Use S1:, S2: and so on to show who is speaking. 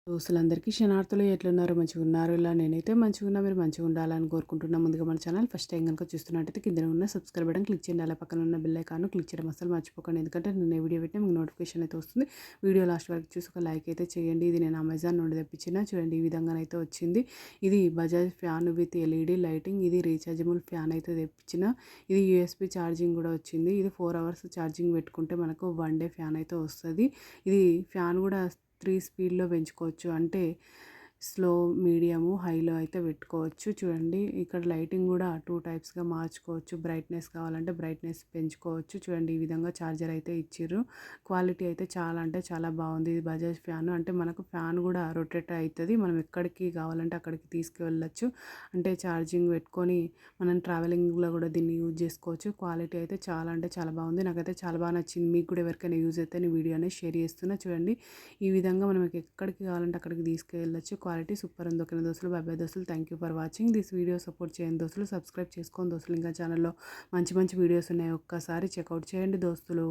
S1: దోస్తులందరికీ శనార్థులు ఎట్లున్నారు? మంచిగున్నారు. ఇలా నేనైతే మంచిగున్నా. మీరు మంచిగా ఉండాలని కోరుకుంటున్నా. ముందుగా మన ఛానల్ ఫస్ట్ టైం కనుక చూస్తున్నట్టయితే కింద ఉన్న సబ్స్క్రైబ్ బటన్ క్లిక్ చేయండి. అలా పక్కన ఉన్న బెల్ ఐకాన్ క్లిక్ చేయడం అస్సలు మర్చిపోకండి. ఎందుకంటే నేను ఏ వీడియో పెట్టినా మీకు నోటిఫికేషన్ అయితే వస్తుంది. వీడియో లాస్ట్ వరకు చూసి ఒక లైక్ అయితే చేయండి. ఇది నేను అమెజాన్ నుండి తెప్పించిన చూడండి ఈ విధంగానైతే వచ్చింది. ఇది Bajaj fan with LED lighting. ఇది రీచార్జబుల్ ఫ్యాన్ అయితే తెప్పించిన. ఇది యూఎస్బి ఛార్జింగ్ కూడా వచ్చింది. ఇది 4 అవర్స్ ఛార్జింగ్ పెట్టుకుంటే మనకు 1 డే ఫ్యాన్ అయితే వస్తుంది. ఇది ఫ్యాన్ కూడా 3 స్పీడ్లో పెంచుకోవచ్చు. అంటే స్లో, మీడియము, హైలో అయితే పెట్టుకోవచ్చు. చూడండి ఇక్కడ లైటింగ్ కూడా 2 టైప్స్గా మార్చుకోవచ్చు. బ్రైట్నెస్ కావాలంటే బ్రైట్నెస్ పెంచుకోవచ్చు. చూడండి ఈ విధంగా ఛార్జర్ అయితే ఇచ్చిర్రు. క్వాలిటీ అయితే చాలా అంటే చాలా బాగుంది. ఇది బజాజ్ ఫ్యాన్. అంటే మనకు ఫ్యాన్ కూడా రొటేట్ అవుతుంది. మనం ఎక్కడికి కావాలంటే అక్కడికి తీసుకువెళ్ళచ్చు. అంటే ఛార్జింగ్ పెట్టుకొని మనం ట్రావెలింగ్లో కూడా దీన్ని యూజ్ చేసుకోవచ్చు. క్వాలిటీ అయితే చాలా అంటే చాలా బాగుంది. నాకైతే చాలా బాగా నచ్చింది. మీకు కూడా ఎవరికైనా యూజ్ అయితే నేను వీడియో అనేది షేర్ చేస్తున్నా. చూడండి ఈ విధంగా మనం ఎక్కడికి కావాలంటే అక్కడికి తీసుకెళ్ళచ్చు. క్వాలిటీ సూపర్ ఉంది. ఓకేనా దోస్తులు? బై బై దోస్తులు. Thank you for watching this video. Support చేయండి దోస్తులు. సబ్స్క్రైబ్ చేసుకోండి దోస్తులు. ఇంకా ఛానల్లో మంచి మంచి వీడియోస్ ఉన్నాయి. ఒక్కసారి చెక్అవుట్ చేయండి దోస్తులు.